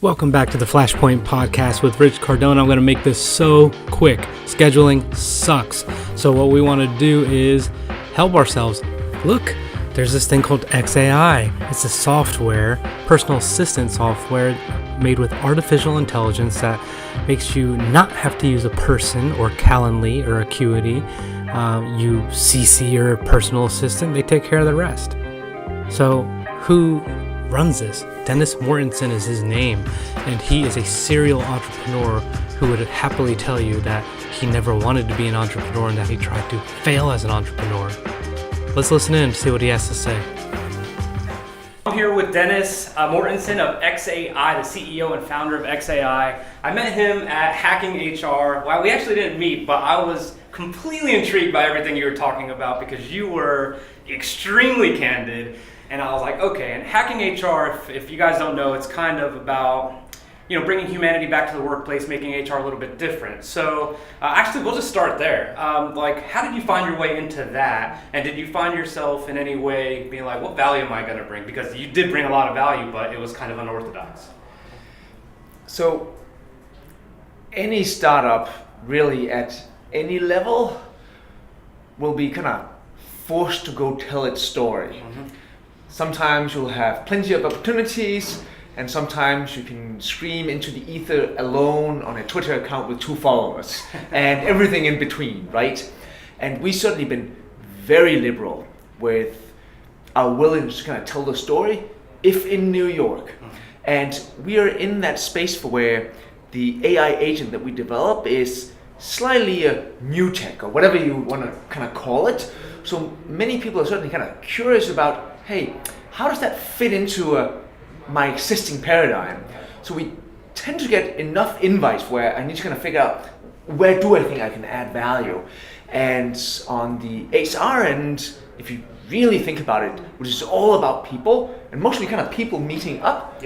Welcome back to the Flashpoint podcast with Rich Cardone. I'm going to make this so quick. Scheduling sucks. So what we want to do is help ourselves. Look, there's this thing called x.ai. It's a software, personal assistant software made with artificial intelligence that makes you not have to use a person or Calendly or Acuity. You CC your personal assistant. They take care of the rest. So who runs this? Dennis Mortensen is his name, and he is a serial entrepreneur who would happily tell you that he never wanted to be an entrepreneur and that he tried to fail as an entrepreneur. Let's listen in and see what he has to say. I'm here with Dennis Mortensen of x.ai, the CEO and founder of x.ai. I met him at Hacking HR. Well, we actually didn't meet, but I was completely intrigued by everything you were talking about because you were extremely candid. And I was like, okay, and Hacking HR, if you guys don't know, it's kind of about, bringing humanity back to the workplace, making HR a little bit different. So actually, we'll just start there. How did you find your way into that? And did you find yourself in any way being like, what value am I going to bring? Because you did bring a lot of value, but it was kind of unorthodox. So any startup really at any level will be kind of forced to go tell its story. Mm-hmm. Sometimes you'll have plenty of opportunities, and sometimes you can scream into the ether alone on a Twitter account with 2 followers, and everything in between, right? And we've certainly been very liberal with our willingness to kind of tell the story, if in New York. And we are in that space for where the AI agent that we develop is slightly a new tech, or whatever you want to kind of call it. So many people are certainly kind of curious about, hey, how does that fit into my existing paradigm? So we tend to get enough invites where I need to kind of figure out, where do I think I can add value? And on the HR end, if you really think about it, which is all about people, and mostly kind of people meeting up,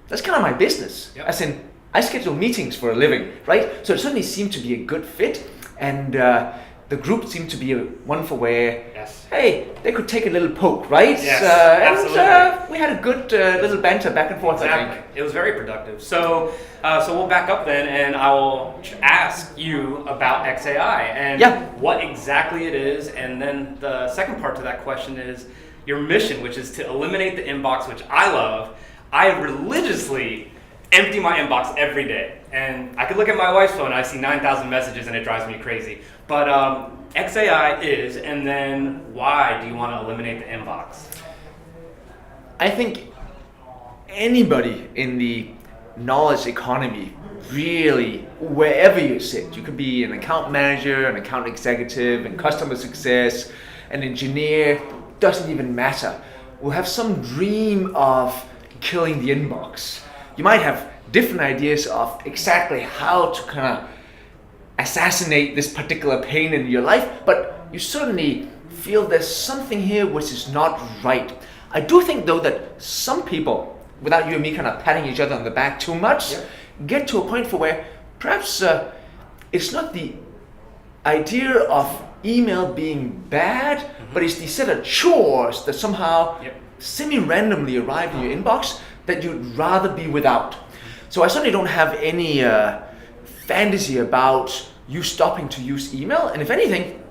that's kind of my business. As in, I schedule meetings for a living, right? So it certainly seemed to be a good fit, and the group seemed to be one for where, hey, they could take a little poke, right? Yes, absolutely. And we had a good little banter back and forth, exactly. I think. It was very productive. So we'll back up then, and I will ask you about x.ai and what exactly it is. And then the second part to that question is your mission, which is to eliminate the inbox, which I love. I religiously empty my inbox every day. And I could look at my wife's phone and I see 9,000 messages and it drives me crazy. But x.ai is, and then why do you want to eliminate the inbox? I think anybody in the knowledge economy, really, wherever you sit, you could be an account manager, an account executive, in customer success, an engineer, doesn't even matter, will have some dream of killing the inbox. You might have different ideas of exactly how to kind of assassinate this particular pain in your life, but you certainly feel there's something here which is not right. I do think though that some people, without you and me kind of patting each other on the back too much, get to a point for where perhaps it's not the idea of email being bad, but it's the set of chores that somehow semi-randomly arrive in your inbox that you'd rather be without. So I certainly don't have any fantasy about you stopping to use email, and if anything,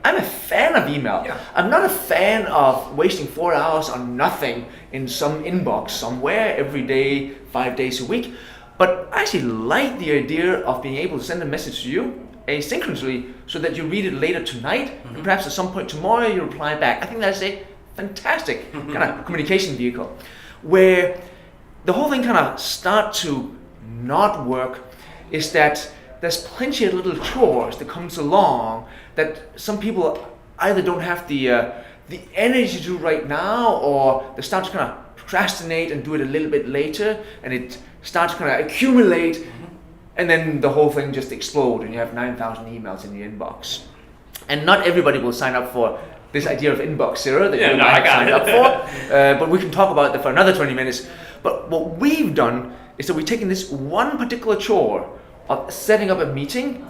I'm a fan of email. I'm not a fan of wasting 4 hours on nothing in some inbox somewhere every day, 5 days a week, but I actually like the idea of being able to send a message to you asynchronously so that you read it later tonight, and perhaps at some point tomorrow you reply back. I think that's a fantastic kind of communication vehicle. Where the whole thing kind of start to not work is that there's plenty of little chores that comes along that some people either don't have the energy to do right now, or they start to kind of procrastinate and do it a little bit later, and it starts to kind of accumulate, and then the whole thing just explodes and you have 9,000 emails in your inbox. And not everybody will sign up for this idea of inbox zero that you might sign up for, but we can talk about that for another 20 minutes. But what we've done is that we've taken this one particular chore of setting up a meeting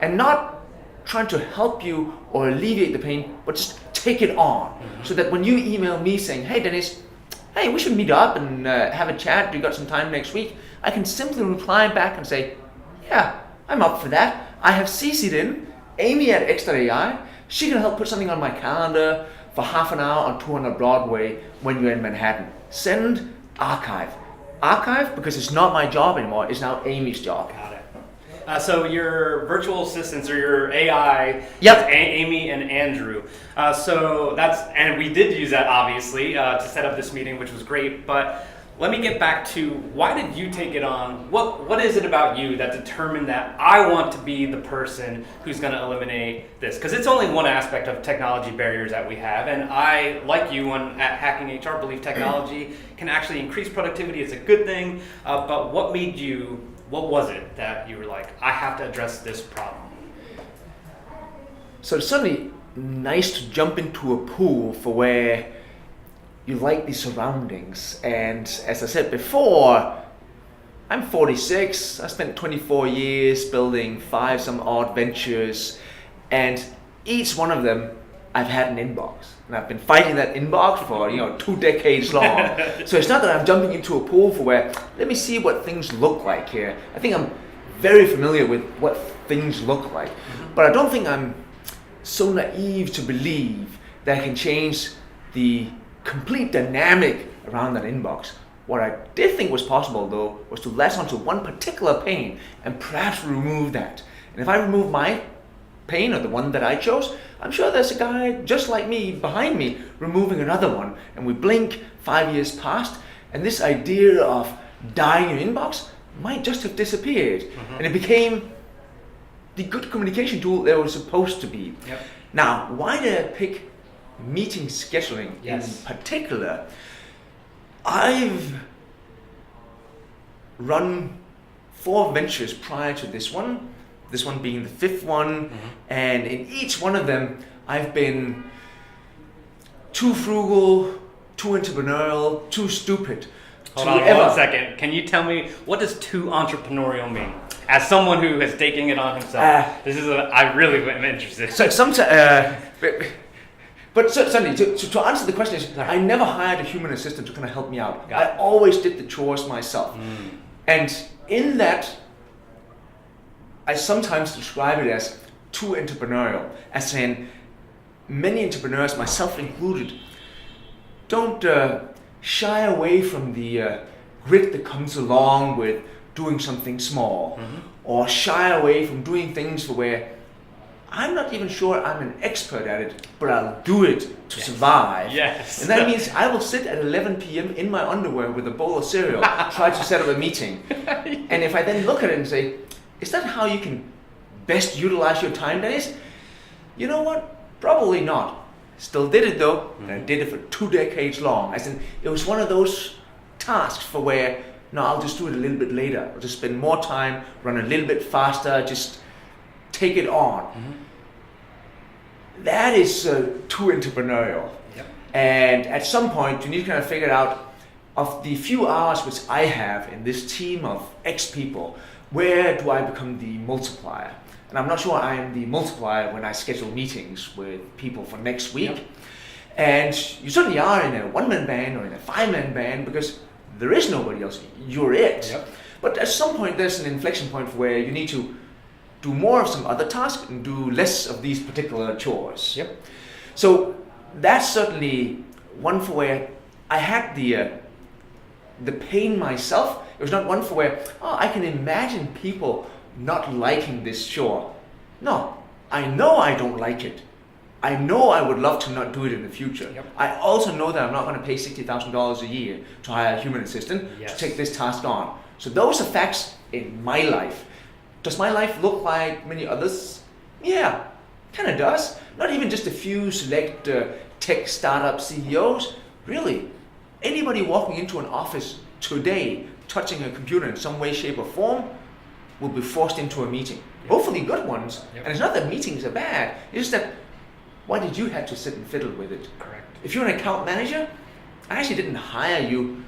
and not trying to help you or alleviate the pain, but just take it on. So that when you email me saying, hey Dennis, hey, we should meet up and have a chat, you got some time next week, I can simply reply back and say, yeah, I'm up for that. I have CC'd in Amy at x.ai. She can help put something on my calendar for half an hour on 200 Broadway when you're in Manhattan. Send, archive. Archive, because it's not my job anymore, it's now Amy's job. Got it. So your virtual assistants or your AI, Yep. Amy and Andrew. And we did use that obviously to set up this meeting, which was great. But let me get back to, why did you take it on? What is it about you that determined that I want to be the person who's going to eliminate this? Because it's only one aspect of technology barriers that we have, and I, like you at Hacking HR, believe technology can actually increase productivity. It's a good thing. But what was it that you were like, I have to address this problem? So it's certainly nice to jump into a pool for where you like the surroundings. And as I said before, I'm 46. I spent 24 years building 5 some odd ventures, and each one of them I've had an inbox. And I've been fighting that inbox for 2 decades long. So it's not that I'm jumping into a pool for where, let me see what things look like here. I think I'm very familiar with what things look like. But I don't think I'm so naive to believe that I can change the complete dynamic around that inbox. What I did think was possible, though, was to latch onto one particular pain and perhaps remove that. And if I remove my pain, or the one that I chose, I'm sure there's a guy just like me behind me removing another one. And we blink, 5 years passed, and this idea of dying in inbox might just have disappeared. And it became the good communication tool that it was supposed to be. Yep. Now, why did I pick meeting scheduling Yes. in particular? I've run 4 ventures prior to this one being the 5th one, and in each one of them I've been too frugal, too entrepreneurial, too stupid. Hold on 1 second. Can you tell me, what does too entrepreneurial mean? As someone who is taking it on himself, I really am interested. So but certainly, to answer the question is, I never hired a human assistant to kind of help me out. I always did the chores myself. And in that, I sometimes describe it as too entrepreneurial, as in many entrepreneurs, myself included, don't shy away from the grit that comes along with doing something small, or shy away from doing things for where I'm not even sure I'm an expert at it, but I'll do it to survive. Yes. And that means I will sit at 11 p.m. in my underwear with a bowl of cereal, try to set up a meeting. And if I then look at it and say, is that how you can best utilize your time, Dennis? You know what? Probably not. Still did it though, and I did it for 2 decades long. As in, it was one of those tasks for where, no, I'll just do it a little bit later. I'll just spend more time, run a little bit faster, just take it on. That is too entrepreneurial. Yep. And at some point, you need to kind of figure out, of the few hours which I have in this team of X people, where do I become the multiplier? And I'm not sure I am the multiplier when I schedule meetings with people for next week. Yep. And you certainly are in a 1-man band or in a 5-man band, because there is nobody else. You're it. Yep. But at some point, there's an inflection point where you need to do more of some other tasks and do less of these particular chores. Yep. So that's certainly one for where I had the pain myself. It was not one for where, I can imagine people not liking this chore. No, I know I don't like it. I know I would love to not do it in the future. Yep. I also know that I'm not going to pay $60,000 a year to hire a human assistant to take this task on. So those are facts in my life. Does my life look like many others? Yeah, kind of does. Not even just a few select tech startup CEOs. Really, anybody walking into an office today, touching a computer in some way, shape, or form, will be forced into a meeting. Yep. Hopefully good ones. Yep. And it's not that meetings are bad, it's just that, why did you have to sit and fiddle with it? Correct. If you're an account manager, I actually didn't hire you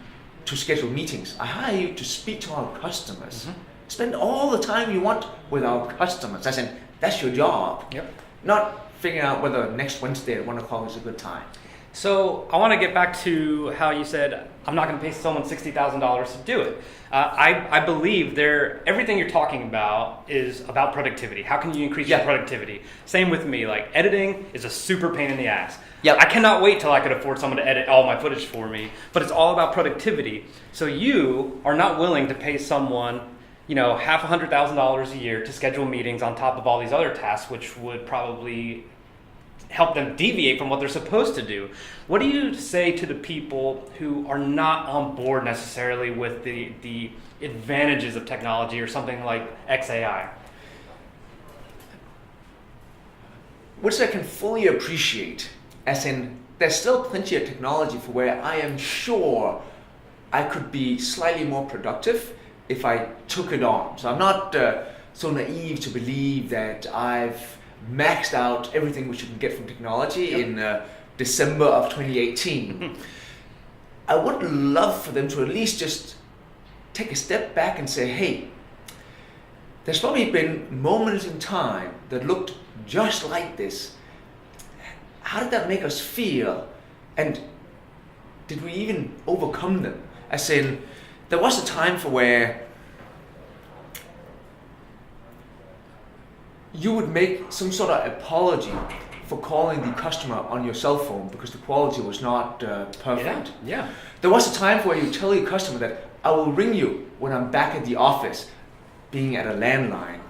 to schedule meetings. I hire you to speak to our customers. Spend all the time you want with our customers. As in, that's your job. Yep. Not figuring out whether next Wednesday at 1 o'clock is a good time. So I want to get back to how you said, I'm not going to pay someone $60,000 to do it. I believe everything you're talking about is about productivity. How can you increase your productivity? Same with me, like editing is a super pain in the ass. Yep. I cannot wait till I could afford someone to edit all my footage for me, but it's all about productivity. So you are not willing to pay someone, $500,000 a year to schedule meetings on top of all these other tasks, which would probably help them deviate from what they're supposed to do. What do you say to the people who are not on board necessarily with the advantages of technology or something like x.ai? Which I can fully appreciate, as in there's still plenty of technology for where I am sure I could be slightly more productive if I took it on. So I'm not so naive to believe that I've maxed out everything which you can get from technology in December of 2018. I would love for them to at least just take a step back and say, hey, there's probably been moments in time that looked just like this. How did that make us feel? And did we even overcome them? As in, there was a time for where you would make some sort of apology for calling the customer on your cell phone because the quality was not perfect. Yeah. There was a time where you tell your customer that I will ring you when I'm back at the office, being at a landline.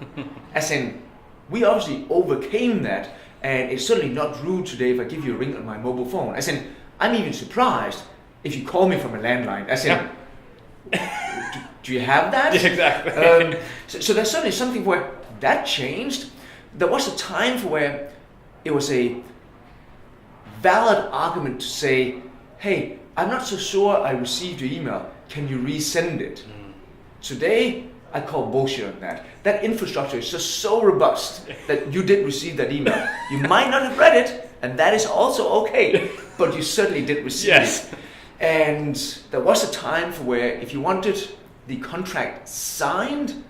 As in, we obviously overcame that, and it's certainly not rude today if I give you a ring on my mobile phone. As in, I'm even surprised if you call me from a landline. As in, do you have that? Yeah, exactly. So there's certainly something where that changed. There was a time for where it was a valid argument to say, hey, I'm not so sure I received your email. Can you resend it? Today, I call bullshit on that. That infrastructure is just so robust that you did receive that email. You might not have read it, and that is also okay, but you certainly did receive it. And there was a time for where if you wanted the contract signed,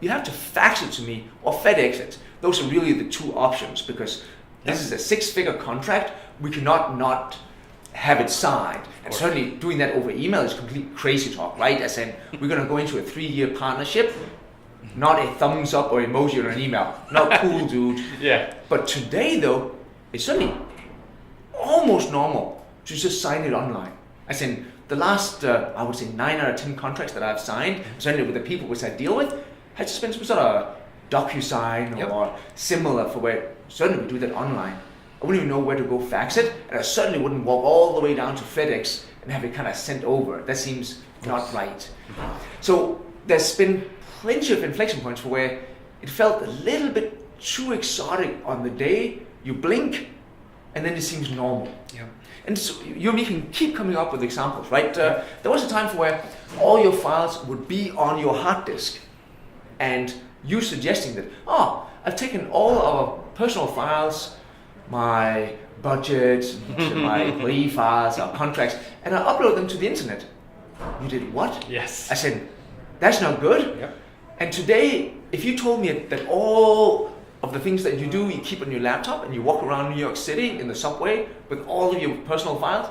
you have to fax it to me or FedEx it. Those are really the two options, because this is a 6-figure contract. We cannot not have it signed. And certainly doing that over email is complete crazy talk, right? As in, we're going to go into a 3-year partnership, not a thumbs up or emoji on an email. Not cool, dude. Yeah. But today, though, it's certainly almost normal to just sign it online. As in, the last, I would say 9 out of 10 contracts that I've signed, certainly with the people which I deal with, had just been some sort of DocuSign or similar, for where certainly we do that online. I wouldn't even know where to go fax it, and I certainly wouldn't walk all the way down to FedEx and have it kind of sent over. That seems not right. So there's been plenty of inflection points for where it felt a little bit too exotic on the day. You blink, and then it seems normal. Yeah. And so you and me can keep coming up with examples, right? There was a time for where all your files would be on your hard disk, and you suggesting that, I've taken all our personal files, my budget, my employee files, our contracts, and I upload them to the internet. You did what? Yes. I said, that's not good. Yep. And today, if you told me that all of the things that you do, you keep on your laptop and you walk around New York City in the subway with all of your personal files,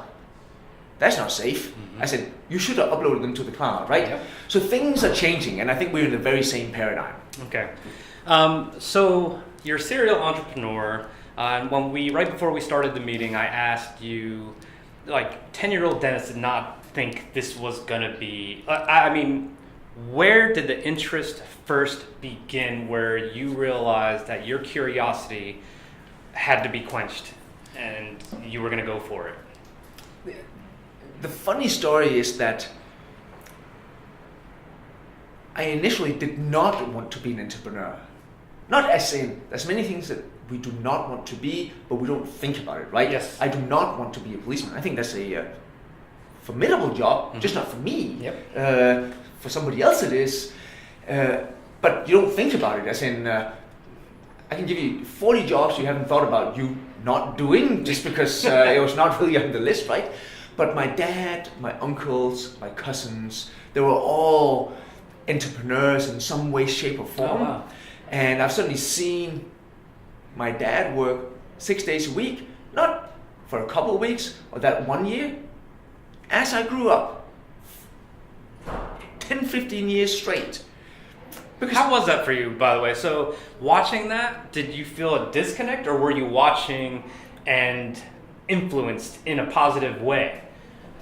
that's not safe. I said, you should have uploaded them to the cloud, right? Yep. So things are changing, and I think we're in the very same paradigm. Okay. So you're a serial entrepreneur. And right before we started the meeting, I asked you, 10-year-old Dennis did not think this was gonna be. Where did the interest first begin? Where you realized that your curiosity had to be quenched, and you were gonna go for it? The funny story is that I initially did not want to be an entrepreneur. Not as in, there's many things that we do not want to be, but we don't think about it, right? Yes. I do not want to be a policeman. I think that's a formidable job, just not for me. Yep. For somebody else it is. But you don't think about it, as in, I can give you 40 jobs you haven't thought about you not doing just because it was not really on the list, right? But my dad, my uncles, my cousins, they were all entrepreneurs in some way, shape, or form. Oh, wow. And I've certainly seen my dad work 6 days a week, not for a couple of weeks or that 1 year, as I grew up, 10, 15 years straight. Because how was that for you, by the way? So watching that, did you feel a disconnect, or were you watching and influenced in a positive way?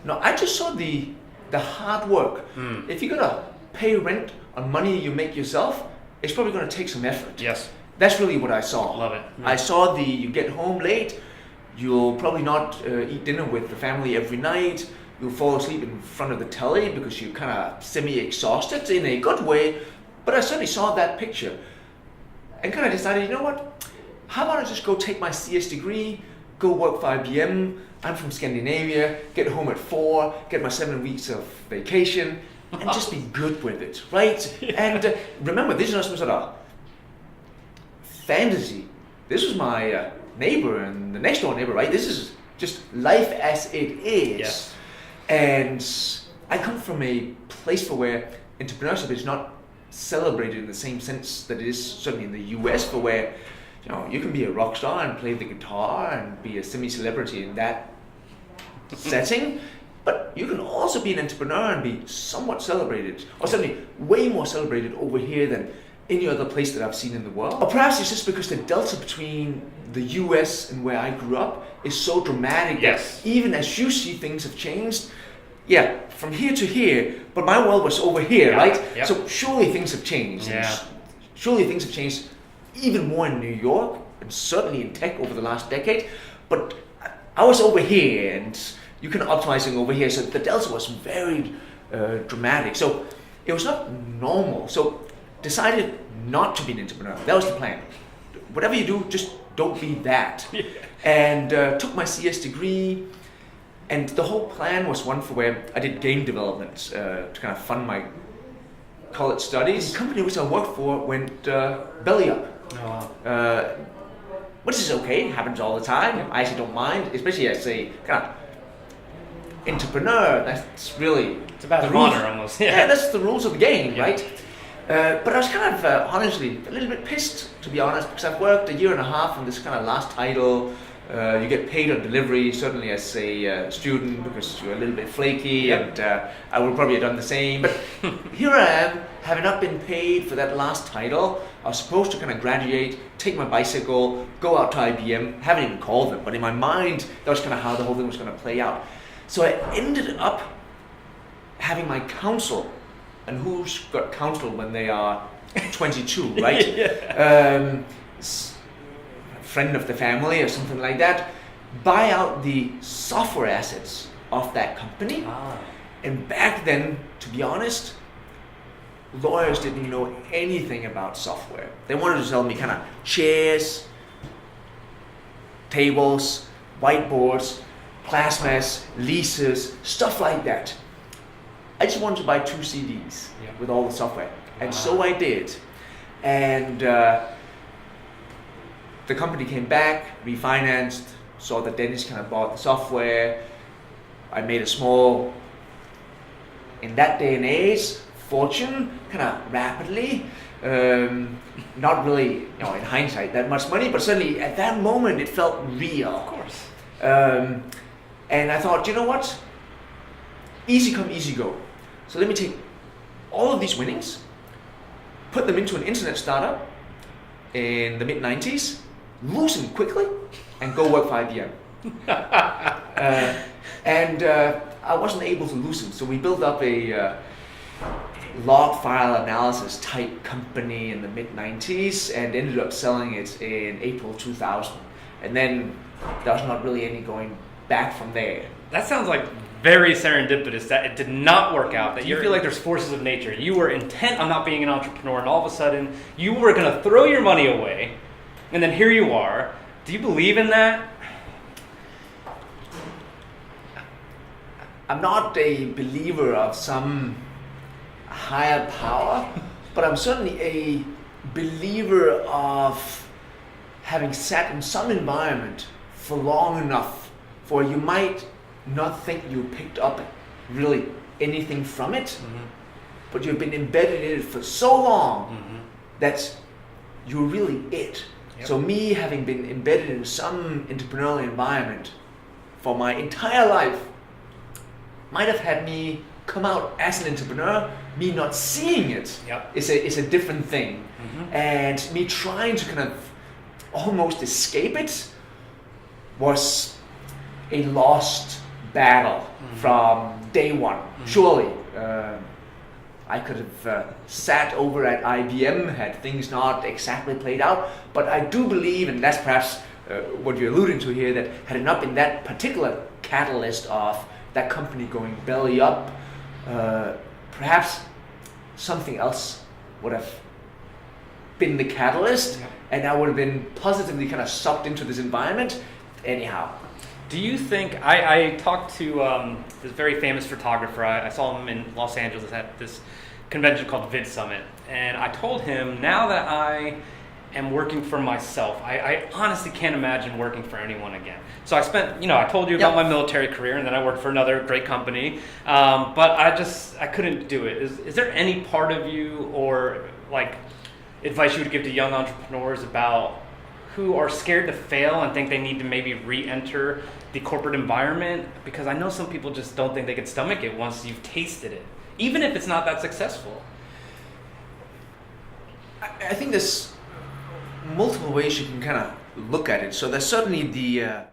No, I just saw the hard work. If you're gonna pay rent on money you make yourself, it's probably gonna take some effort. Yes. That's really what I saw. Love it. I saw you get home late, you'll probably not eat dinner with the family every night, you'll fall asleep in front of the telly because you're kind of semi-exhausted in a good way, but I certainly saw that picture and kind of decided, you know what, how about I just go take my CS degree, go work for IBM, I'm from Scandinavia, get home at 4, get my 7 weeks of vacation, and just be good with it, right? Yeah. And remember, this is not some sort of fantasy. This was my neighbor and the next door neighbor, right? This is just life as it is. Yes. And I come from a place for where entrepreneurship is not celebrated in the same sense that it is certainly in the US, for where you can be a rock star and play the guitar and be a semi-celebrity in that setting, but you can also be an entrepreneur and be somewhat celebrated, or certainly way more celebrated over here than any other place that I've seen in the world. Or perhaps it's just because the delta between the US and where I grew up is so dramatic that even as you see things have changed, from here to here, but my world was over here, right? Yep. So surely things have changed. Yeah. Surely things have changed even more in New York and certainly in tech over the last decade. But I was over here and you can optimizing over here, so the delta was very dramatic. So it was not normal. So decided not to be an entrepreneur. That was the plan. Whatever you do, just don't be that. Yeah. And took my CS degree. And the whole plan was one for where I did game development to kind of fund my college studies. The company which I worked for went belly up. Oh, wow. Which is okay, happens all the time. I actually don't mind, especially as a kind of entrepreneur. That's really it's a badge of honor almost. Yeah, that's the rules of the game, right? But I was kind of honestly a little bit pissed, to be honest, because I've worked a year and a half on this kind of last title. You get paid on delivery, certainly as a student, because you're a little bit flaky, and I would probably have done the same. But here I am, having not been paid for that last title. I was supposed to kind of graduate, take my bicycle, go out to IBM. Haven't even called them, but in my mind, that was kind of how the whole thing was going to play out. So I ended up having my counsel, and who's got counsel when they are 22, right? Friend of the family or something like that, buy out the software assets of that company. And back then, to be honest, lawyers didn't know anything about software. They wanted to sell me kind of chairs, tables, whiteboards, plasmas, leases, stuff like that. I just wanted to buy 2 CDs with all the software. And so I did. And the company came back, refinanced, saw that Dennis kind of bought the software. I made a small, in that day and age, fortune, kind of rapidly. Not really, in hindsight, that much money, but certainly at that moment it felt real. Of course. And I thought, you know what? Easy come, easy go. So let me take all of these winnings, put them into an internet startup in the mid-90s, lose them quickly, and go work for IBM. And I wasn't able to lose them, so we built up a log file analysis type company in the mid-90s and ended up selling it in April 2000. And then there was not really any going back from there. That sounds like very serendipitous that it did not work out, that you feel like there's forces of nature. You were intent on not being an entrepreneur, and all of a sudden you were going to throw your money away, and then here you are. Do you believe in that? I'm not a believer of some higher power, but I'm certainly a believer of having sat in some environment for long enough for you might not think you picked up really anything from it, but you've been embedded in it for so long that you're really it. Yep. So me having been embedded in some entrepreneurial environment for my entire life might have had me come out as an entrepreneur. Me not seeing it is a different thing. And me trying to kind of almost escape it was a lost battle from day one. Surely I could have sat over at IBM had things not exactly played out, but I do believe, and that's perhaps what you're alluding to here, that had it not been that particular catalyst of that company going belly up, perhaps something else would have been the catalyst, and I would have been positively kind of sucked into this environment anyhow. Do you think, I talked to this very famous photographer, I saw him in Los Angeles at this convention called Vid Summit, and I told him, now that I am working for myself, I honestly can't imagine working for anyone again. So I spent, I told you about my military career, and then I worked for another great company, but I couldn't do it. Is there any part of you, or like advice you would give to young entrepreneurs about who are scared to fail and think they need to maybe re-enter the corporate environment? Because I know some people just don't think they can stomach it once you've tasted it, even if it's not that successful. I think there's multiple ways you can kind of look at it. So there's certainly the